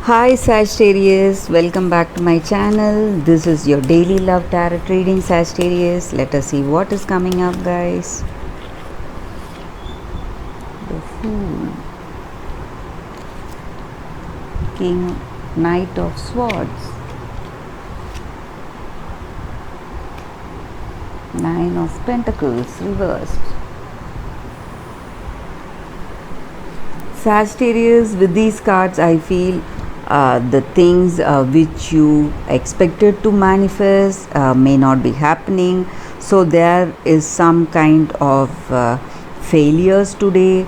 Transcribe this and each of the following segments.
Hi Sagittarius, welcome back to my channel. This is your daily love tarot reading, Sagittarius. Let us see what is coming up, guys. The Fool, King, Knight of Swords, Nine of Pentacles reversed. Sagittarius, with these cards, I feel the things which you expected to manifest may not be happening. So there is some kind of failures today.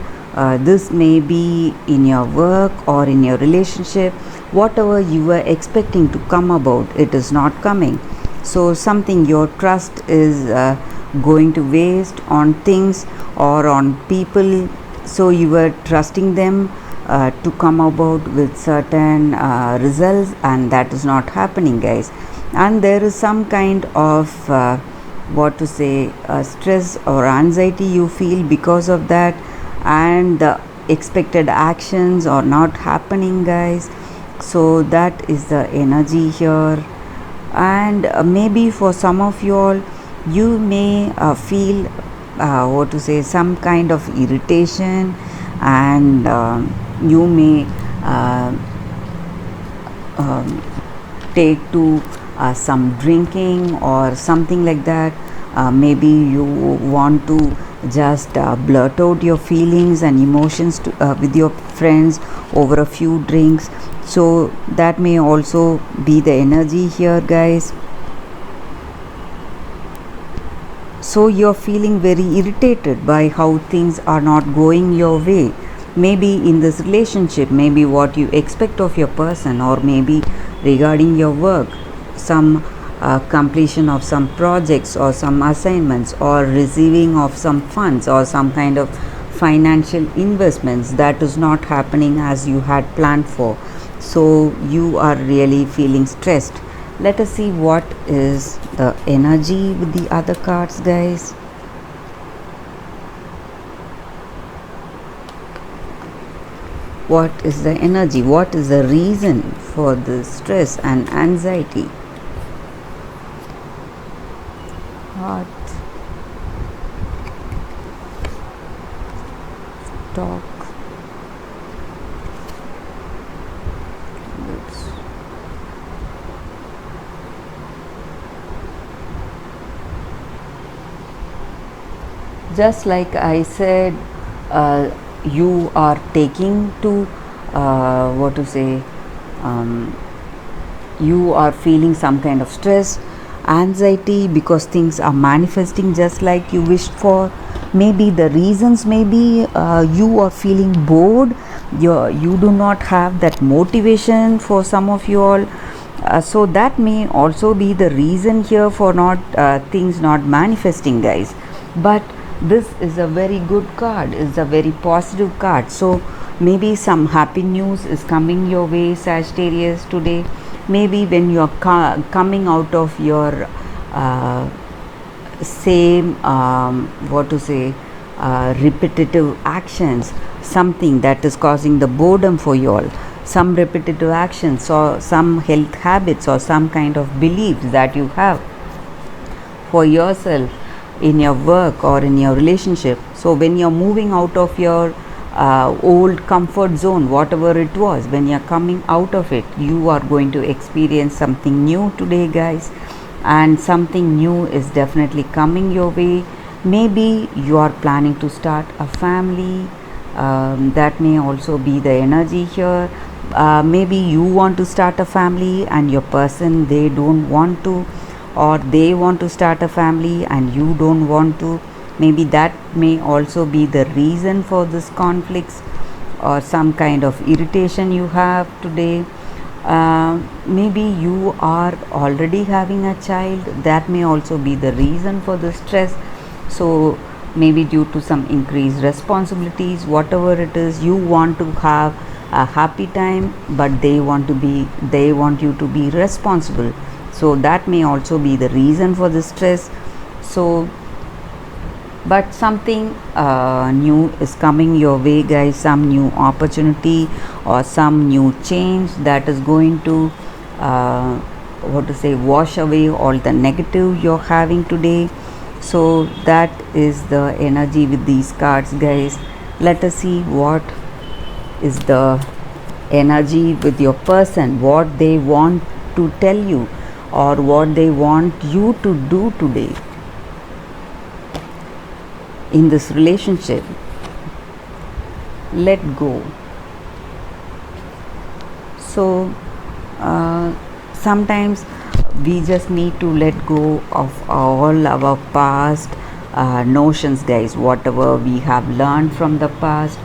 This may be in your work or in your relationship. Whatever you were expecting to come about, it is not coming. So something your trust is going to waste on things or on people. So you were trusting them to come about with certain results, and that is not happening, guys. And there is some kind of stress or anxiety you feel because of that, and the expected actions are not happening, guys. So that is the energy here. And maybe for some of you all, you may feel some kind of irritation, and you may uh, take to some drinking or something like that. Maybe you want to just blurt out your feelings and emotions with your friends over a few drinks. So that may also be the energy here, guys. So you're feeling very irritated by how things are not going your way. Maybe in this relationship, maybe what you expect of your person, or maybe regarding your work, some completion of some projects or some assignments, or receiving of some funds or some kind of financial investments that is not happening as you had planned for. So you are really feeling stressed. Let us see what is the energy with the other cards, guys. What is the energy? What is the reason for the stress and anxiety? Heart, talk, just like I said, you are taking to you are feeling some kind of stress, anxiety, because things are manifesting just like you wished for. Maybe the reasons may be you are feeling bored, you do not have that motivation for some of you all. So that may also be the reason here for not things not manifesting, guys. But this is a very good card, it's a very positive card. So maybe some happy news is coming your way, Sagittarius, today. Maybe when you are coming out of your same repetitive actions, something that is causing the boredom for you all, some repetitive actions or some health habits or some kind of beliefs that you have for yourself in your work or in your relationship. So when you're moving out of your old comfort zone, whatever it was, when you're coming out of it, you are going to experience something new today, guys. And something new is definitely coming your way. Maybe you are planning to start a family. That may also be the energy here. Maybe you want to start a family and your person, they don't want to, or they want to start a family and you don't want to. Maybe that may also be the reason for this conflicts or some kind of irritation you have today. Maybe you are already having a child, that may also be the reason for the stress. So maybe due to some increased responsibilities, whatever it is, you want to have a happy time, but they want you to be responsible. So that may also be the reason for the stress. So but something new is coming your way, guys. Some new opportunity or some new change that is going to what to say, wash away all the negative you're having today. So that is the energy with these cards, guys. Let us see what is the energy with your person, what they want to tell you or what they want you to do today in this relationship. Let go. So sometimes we just need to let go of all our past notions, guys. Whatever we have learned from the past,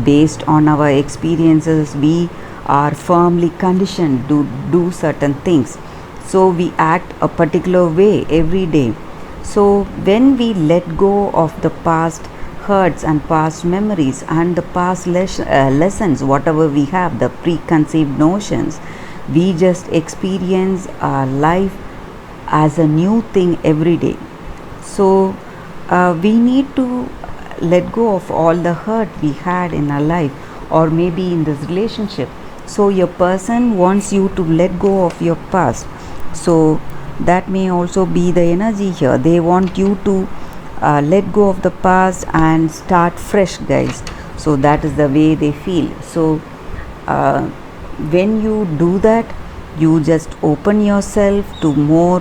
based on our experiences, we are firmly conditioned to do certain things, so we act a particular way every day. So when we let go of the past hurts and past memories and the past lessons, whatever we have, the preconceived notions, we just experience our life as a new thing every day. So we need to let go of all the hurt we had in our life or maybe in this relationship. So your person wants you to let go of your past. So that may also be the energy here. They want you to let go of the past and start fresh, guys. So that is the way they feel. So when you do that, you just open yourself to more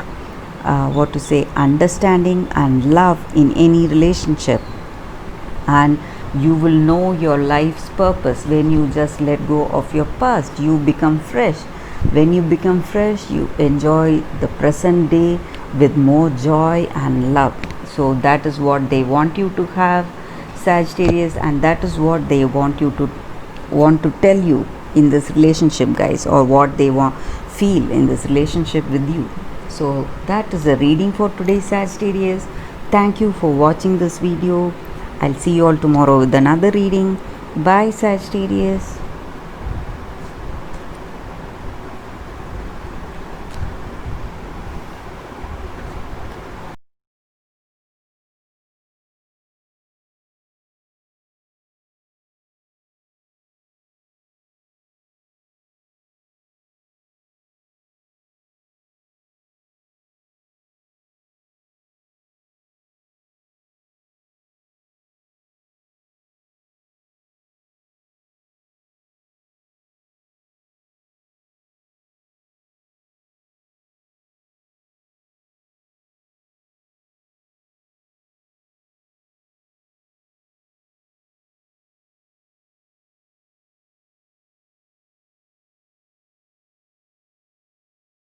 what to say, understanding and love in any relationship, and you will know your life's purpose. When you just let go of your past, you become fresh. When you become fresh, you enjoy the present day with more joy and love. So that is what they want you to have, Sagittarius, and that is what they want to tell you in this relationship, guys, or what they want feel in this relationship with you. So that is the reading for today, Sagittarius. Thank you for watching this video. I'll see you all tomorrow with another reading. Bye, Sagittarius.